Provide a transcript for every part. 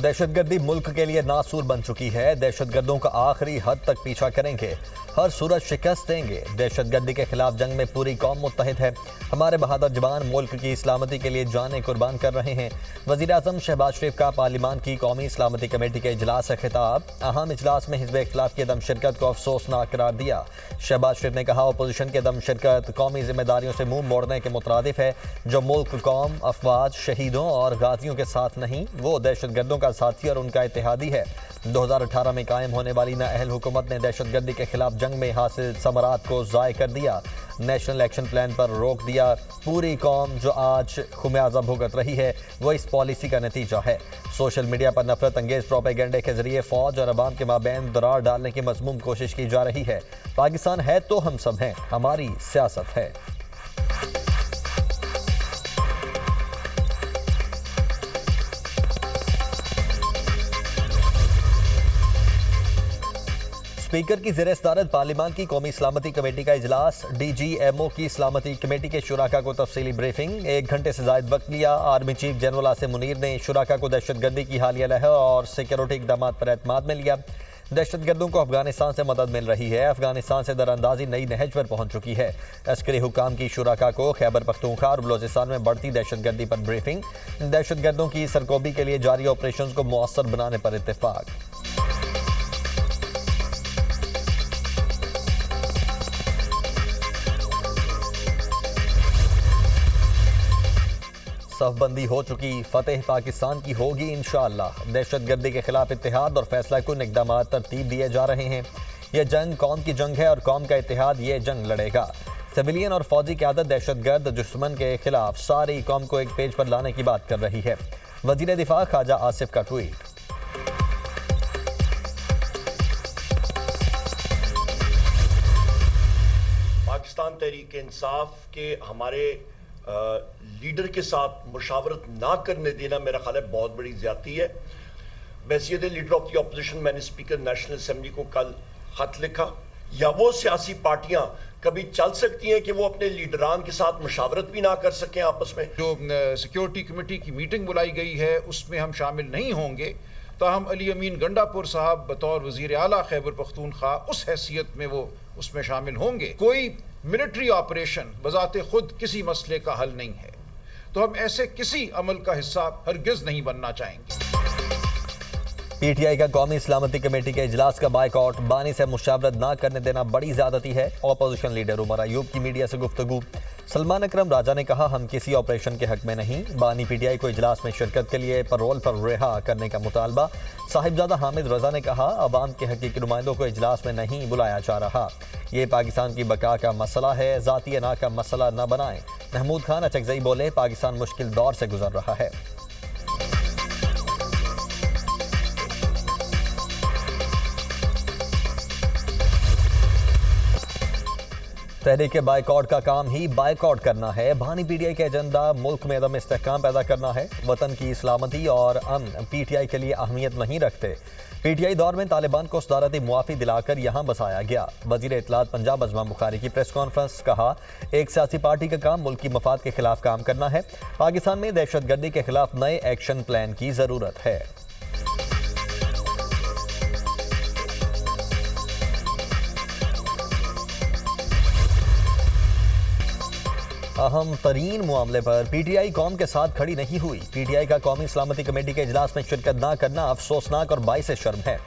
दहशतगर्दी मुल्क के लिए नासूर बन चुकी है। दहशतगर्दों का आखिरी हद तक पीछा करेंगे, हर सूरत शिकस्त देंगे। दहशतगर्दी के खिलाफ जंग में पूरी कौम मुत्तहिद है। हमारे बहादुर जवान मुल्क की सलामती के लिए जानें कुर्बान कर रहे हैं। वज़ीर आज़म शहबाज शरीफ का पार्लियामान की कौमी सलामती कमेटी के इजलास से खिताब। अहम इजलास में हिज़्ब इख्तिलाफ की अदम शिरकत को अफसोसनाक करार दिया। शहबाज शरीफ ने कहा, अपोजिशन की अदम शिरकत कौमी जिम्मेदारियों से मुंह मोड़ने के मुतरादिफ है। जो मुल्क कौम, अफवाज, शहीदों और गाजियों के साथ नहीं, वो दहशतगर्दों का साथी और उनका इत्तेहादी है। 2018 में कायम होने वाली नाअहल हुकूमत ने दहशतगर्दी के खिलाफ जंग में हासिल समरात को ज़ाय कर दिया। नेशनल एक्शन प्लान पर रोक दिया। पूरी कौम जो आज खुमियाजा भुगत रही है वो इस पॉलिसी का नतीजा है। सोशल मीडिया पर नफरत अंगेज प्रोपेगेंडे के जरिए फौज और अवाम के माबैन दरार डालने की मज़मूम कोशिश की जा रही है। पाकिस्तान है तो हम सब हैं, हमारी सियासत है। स्पीकर की ज़ेर सदारत पार्लियामान की कौमी सलामती कमेटी का इजलास। DGMO की सलामती कमेटी के शुराका को तफसीली ब्रीफिंग। 1 घंटे से ज़ायद वक्त लिया। Army chief general Asim Munir ने शुराका को दहशतगर्दी की हालिया लहर और सिक्योरिटी इक़दाम पर एतमाद में लिया। दहशतगर्दों को अफगानिस्तान से मदद मिल रही है। अफगानिस्तान से दरअंदाजी नई नहज पर पहुंच चुकी है। अस्करी हुकाम की शुराका को खैबर पख्तूनख्वा और बलोचिस्तान में बढ़ती दहशतगर्दी पर ब्रीफिंग। दहशतगर्दों की सरकोबी के लिए जारी ऑपरेशन को मुअस्सर बनाने पर इत्तेफाक। सफबंदी हो चुकी, फतेह पाकिस्तान की होगी इंशाअल्लाह। दहशतगर्दी के खिलाफ इत्तेहाद और फैसला कुन इक़दाम तरतीब दिए जा रहे हैं। यह जंग कौम की जंग है और कौम का इत्तेहाद ये जंग लड़ेगा। सिविलियन और फौजी क़यादत दहशतगर्द दुश्मन के खिलाफ सारी कौम को एक पेज पर लाने की बात कर रही है। वज़ीर दिफा ख्वाजा आसिफ का ट्वीट। पाकिस्तान तहरीक इंसाफ के हमारे लीडर के साथ मुशावरत ना करने देना मेरा ख्याल है बहुत बड़ी ज्यादती है। वैसे लीडर ऑफ द अपोजिशन, मैंने स्पीकर नेशनल असेंबली को कल खत लिखा। या वो सियासी पार्टियां कभी चल सकती हैं कि वो अपने लीडरान के साथ मुशावरत भी ना कर सकें आपस में। जो सिक्योरिटी कमेटी की मीटिंग बुलाई गई है उसमें हम शामिल नहीं होंगे। ताहम अली अमीन गंडापुर साहब बतौर वज़ीर आला खैबर पख्तूनख्वा उस हैसियत में वो उसमें शामिल होंगे। कोई मिलिट्री ऑपरेशन बजाते खुद किसी मसले का हल नहीं है, तो हम ऐसे किसी अमल का हिस्सा हरगिज नहीं बनना चाहेंगे। PTI का कौमी सलामती कमेटी के इजलास का बायकॉट। बानी से मुशावरत ना करने देना बड़ी ज्यादती है। अपोजिशन लीडर उमर अयूब की मीडिया से गुफ्तगू। सलमान अकरम राजा ने कहा, हम किसी ऑपरेशन के हक में नहीं। बानी PTI को इजलास में शिरकत के लिए पैरोल पर रिहा करने का मुतालबा। साहिबजादा हामिद रजा ने कहा, अवाम के हकीकी नुमाइंदों को इजलास में नहीं बुलाया जा रहा। ये पाकिस्तान की बका का मसला है, ज़ाती अना का मसला न बनाएं। महमूद खान अचकजई बोले, पाकिस्तान मुश्किल दौर से गुजर रहा है। तहरीक बाइकॉट का काम ही बाइकॉट करना है। बानी PTI का एजेंडा मुल्क में अदम इस्तेहकाम पैदा करना है। वतन की सलामती और अमन PTI के लिए अहमियत नहीं रखते। PTI दौर में तालिबान को सदारती मुआफ़ी दिलाकर यहाँ बसाया गया। वज़ीर इत्तलात पंजाब अज़मा बुखारी की प्रेस कॉन्फ्रेंस। कहा, एक सियासी पार्टी का काम मुल्क की मफाद के खिलाफ काम करना है। पाकिस्तान में दहशतगर्दी के खिलाफ नए एक्शन प्लान की ज़रूरत है। अहम तरीन मामले पर PTI कौम के साथ खड़ी नहीं हुई। PTI का कौमी सलामती कमेटी के इजलास में शिरकत न करना अफसोसनाक और बाइस शर्म है।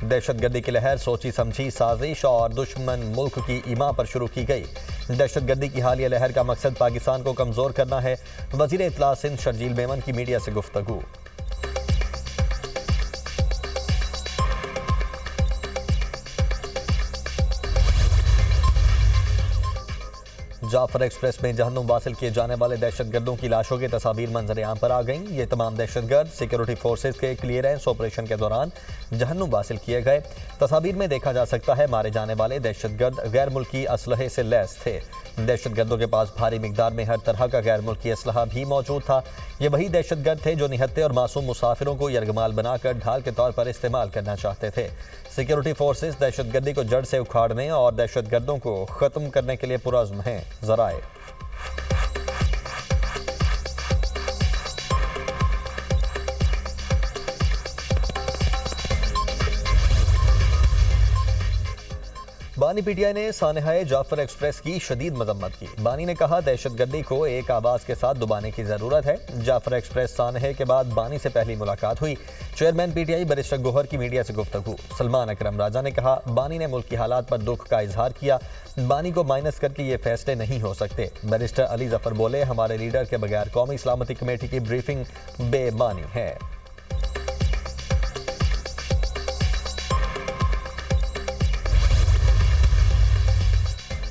दहशतगर्दी की लहर सोची समझी साजिश और दुश्मन मुल्क की ईमा पर शुरू की गई। दहशतगर्दी की हालिया लहर का मकसद पाकिस्तान को कमज़ोर करना है। वज़ीर इत्तला सिंध शर्जील मेमन की मीडिया से गुफ्तगू। जाफर एक्सप्रेस में जहन्नुम वासिल किए जाने वाले दहशतगर्दों की लाशों की तस्वीर मंजर आम पर आ गईं। ये तमाम दहशतगर्द सिक्योरिटी फोर्सेज के क्लियरेंस ऑपरेशन के दौरान जहन्नुम वासिल किए गए। तस्वीर में देखा जा सकता है मारे जाने वाले दहशतगर्द गैर मुल्की असलहे से लैस थे। दहशतगर्दों के पास भारी मिकदार में हर तरह का गैर मुल्की असलहा भी मौजूद था। ये वही दहशतगर्द थे जो निहत्ते और मासूम मुसाफिरों को यरगमाल बनाकर ढाल के तौर पर इस्तेमाल करना चाहते थे। सिक्योरिटी फोर्सेज दहशतगर्दी को जड़ से उखाड़ने और दहशतगर्दों को ख़त्म करने के लिए पुरअज़्म हैं। ज़राए बानी पीटीआई ने सानहाए जाफर एक्सप्रेस की शदीद मजम्मत की। बानी ने कहा दहशतगर्दी को एक आवाज के साथ दबाने की जरूरत है। जाफर एक्सप्रेस सानहे के बाद बानी से पहली मुलाकात हुई। चेयरमैन पीटीआई बैरिस्टर गोहर की मीडिया से गुफ्तगू। सलमान अकरम राजा ने कहा बानी ने मुल्क की हालात पर दुख का इजहार किया। बानी को माइनस करके ये फैसले नहीं हो सकते। बैरिस्टर अली जफर बोले हमारे लीडर के बगैर कौमी सलामती कमेटी की ब्रीफिंग बेमानी है।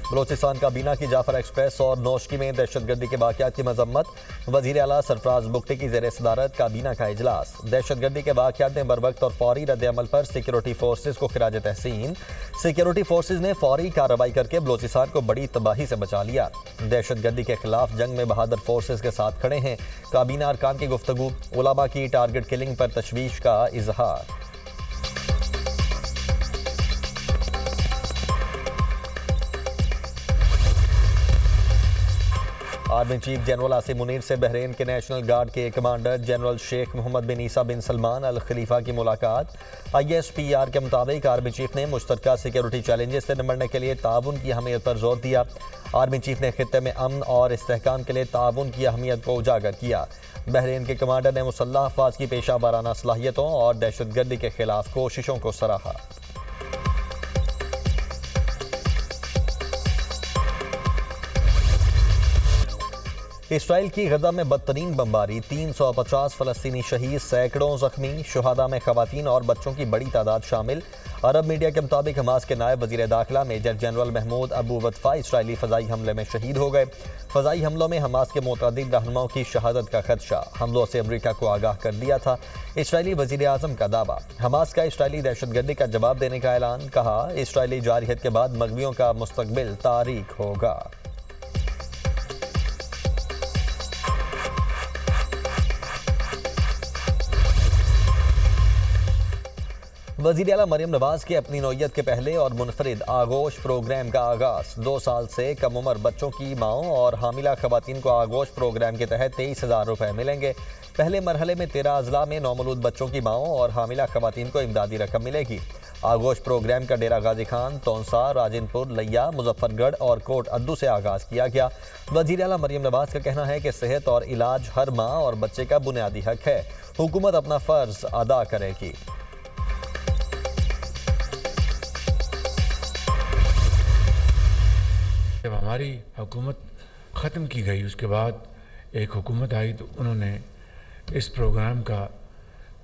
बलोचिस्तान काबीना की जाफर एक्सप्रेस और नौशकी में दहशतगर्दी के वाक़यात की मजम्मत। वज़ीर आला सरफराज बुगटी की ज़ेर सदारत काबीना का इजलास। दहशतगर्दी के वाक़यात में बरवक्त और फौरी रद्द-ए-अमल पर सिक्योरिटी फोर्सेज को खिराज तहसीन। सिक्योरिटी फोर्सेज ने फौरी कार्रवाई करके बलोचिस्तान को बड़ी तबाही से बचा लिया। दहशतगर्दी के खिलाफ जंग में बहादुर फोर्सेज के साथ खड़े हैं। काबीना अरकान की गुफ्तगू। उलमा की टारगेट किलिंग पर तशवीश का इजहार। Army chief general Asim Munir से बहरीन के नेशनल गार्ड के कमांडर जनरल शेख मोहम्मद बिन ईसा बिन सलमान अल खलीफा की मुलाकात। ISPR के मुताबिक आर्मी चीफ ने मुश्तरका सिक्योरिटी चैलेंजेस से निपटने के लिए ताउन की अहमियत पर जोर दिया। आर्मी चीफ ने खित्ते में अमन और इस्तेहकाम के लिए ताउन की अहमियत को उजागर किया। बहरीन के कमांडर ने मुसल्लह अफवाज की पेशा वाराना सलाहियतों और दहशतगर्दी के खिलाफ कोशिशों को सराहा। इसराइल की गजा में बदतरीन बमबारी। 350 फलस्तीनी शहीद, सैकड़ों जख्मी। शुहादा में खवातीन और बच्चों की बड़ी तादाद शामिल। अरब मीडिया के मुताबिक हमास के नायब वजीर दाखिला major general Mahmoud Abu Watfa इसराइली फ़ज़ाई हमले में शहीद हो गए। फ़ज़ाई हमलों में हमास के मुतअद्दिद रहनुमाओं की शहादत का खदशा। हमलों से अमरीका को आगाह कर दिया था। इसराइली वज़ीर आज़म का दावा। हमास का इसराइली दहशतगर्दी का जवाब देने का ऐलान। कहा इसराइली जारहियत के बाद मग़वियों का मुस्तक़बिल तारीक होगा। वज़ीर आला मरियम नवाज के अपनी नौयत के पहले और मुनफरिद आगोश प्रोग्राम का आगाज। 2 साल से कम उम्र बच्चों की माओं और हामिला खवातीन को आगोश प्रोग्राम के तहत 23,000 रुपये मिलेंगे। पहले मरहले में 13 अजला में नौमौलूद बच्चों की माओं और हामिला खवातीन को इमदादी रकम मिलेगी। आगोश प्रोग्राम का डेरा गाजी खान, तौंसा, राजिनपुर, लिया, मुजफ्फरगढ़ और कोट अद्दू से आगाज किया गया। वज़ीर आला मरियम नवाज का कहना है कि सेहत और इलाज हर माँ और बच्चे का बुनियादी हक है। हुकूमत अपना फ़र्ज अदा करेगी। जब हमारी हुकूमत ख़त्म की गई उसके बाद एक हुकूमत आई तो उन्होंने इस प्रोग्राम का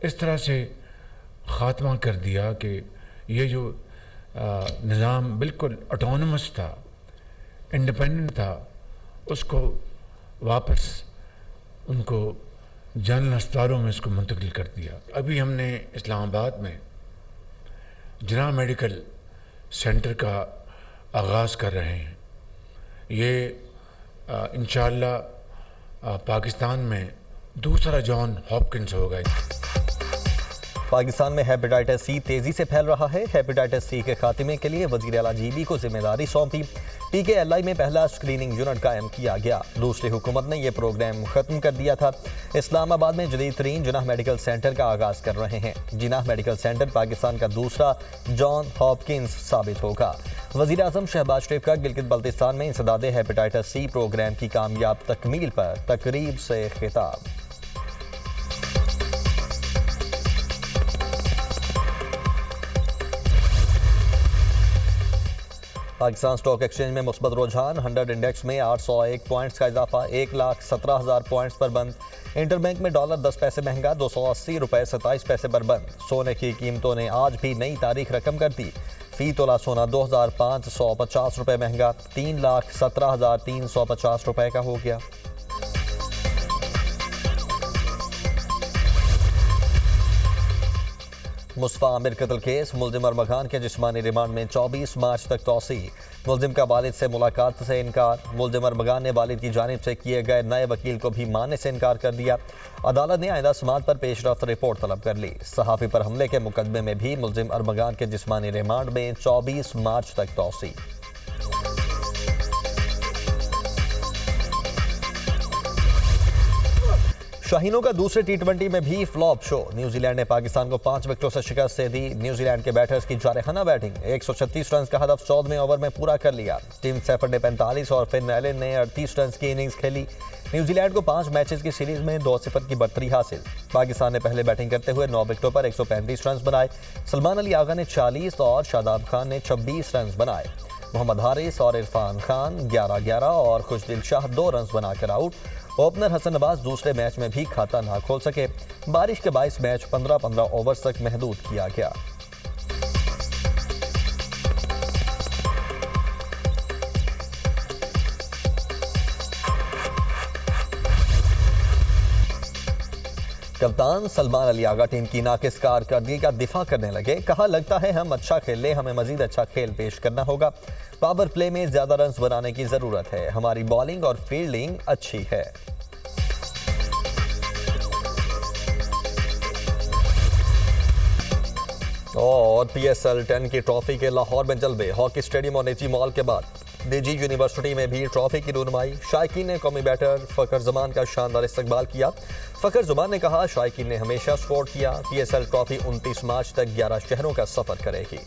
इस तरह से ख़ात्मा कर दिया कि ये जो निज़ाम बिल्कुल ऑटोनमस था, इंडिपेंडेंट था, उसको वापस उनको जनरल अस्पतालों में इसको मुंतकिल कर दिया। अभी हमने इस्लामाबाद में जिना मेडिकल सेंटर का आगाज़ कर रहे हैं। ये इंशाअल्लाह पाकिस्तान में दूसरा जॉन हॉपकिंस होगा। पाकिस्तान में हेपेटाइटिस सी तेजी से फैल रहा है। हेपेटाइटिस सी के खात्मे के लिए वज़ीर आला GB को जिम्मेदारी सौंपी। PKLI में पहला स्क्रीनिंग यूनिट कायम किया गया। दूसरी हुकूमत ने यह प्रोग्राम खत्म कर दिया था। इस्लामाबाद में जदीद तरीन जिनाह मेडिकल सेंटर का आगाज़ कर रहे हैं। जिनाह मेडिकल सेंटर पाकिस्तान का दूसरा जॉन हॉपकिंस साबित होगा। वज़ीर आज़म शहबाज शरीफ का गिलगित बल्तिस्तान में इंसदादे हेपेटाइटिस सी प्रोग्राम की कामयाब तकमील पर तकरीब से खिताब। पाकिस्तान स्टॉक एक्सचेंज में मुस्बत रुझान। 100 इंडेक्स में 801 पॉइंट्स का इजाफा। 1,17,000 पॉइंट्स पर बंद। इंटरबैंक में डॉलर 10 पैसे महंगा, 280 रुपये 27 पैसे पर बंद। सोने की कीमतों ने आज भी नई तारीख रकम कर दी। फी तोला सोना 2,550 रुपये महंगा 3,17,350 रुपये का हो गया। मुस्तफा आमिर कत्ल केस। मुल्जिम अरमगान के जिस्मानी रिमांड में 24 मार्च तक तौसी। मुल्जिम का वालिद से मुलाकात से इनकार। मुल्जिम अरमगान ने वालिद की जानिब से किए गए नए वकील को भी मानने से इनकार कर दिया। अदालत ने आइंदा समात पर पेशरफ्त रिपोर्ट तलब कर ली। सहाफ़ी पर हमले के मुकदमे में भी मुल्जिम अरमगान के जिस्मानी रिमांड में 24 मार्च तक तौसी। शाहीनों का दूसरे टी20 में भी फ्लॉप शो। न्यूजीलैंड ने पाकिस्तान को 5 विकेटों से शिकस्त दे दी। न्यूजीलैंड के बैटर्स की जारहाना बैटिंग, 136 रन का हदफ 14वें ओवर में पूरा कर लिया। टिम सेफर्ड ने 45 और फिन एलन ने 38 रन की इनिंग्स खेली। न्यूजीलैंड को 5 मैचेस की सीरीज में 2-0 की बढ़तरी हासिल। पाकिस्तान ने पहले बैटिंग करते हुए 9 विकेटों पर 135 रन बनाए। सलमान अली आगा ने 40 और शादाब खान ने 26 रन बनाए। मोहम्मद हारिस और इरफान खान 11-11 और खुशदिल शाह 2 रन बनाकर आउट। ओपनर हसन नवाज दूसरे मैच में भी खाता ना खोल सके। बारिश के बायस मैच 15-15 ओवर तक महदूद किया गया। कप्तान सलमान अली आगा टीम की नाकिस कारकर्दगी का दिफा करने लगे। कहा, लगता है हम अच्छा खेल ले, हमें मजीद अच्छा खेल पेश करना होगा। पावर प्ले में ज्यादा रन बनाने की जरूरत है। हमारी बॉलिंग और फील्डिंग अच्छी है। और PSL 10 की ट्रॉफी के लाहौर में जलवे। हॉकी स्टेडियम और निजी मॉल के बाद निजी यूनिवर्सिटी में भी ट्रॉफी की रूनुमाई। शायकीन ने कौमी बैटर फखर जमान का शानदार इस्तकबाल किया। फखर जमान ने कहा, शायकीन ने हमेशा सपोर्ट किया। PSL ट्रॉफी 29 मार्च तक 11 शहरों का सफर करेगी।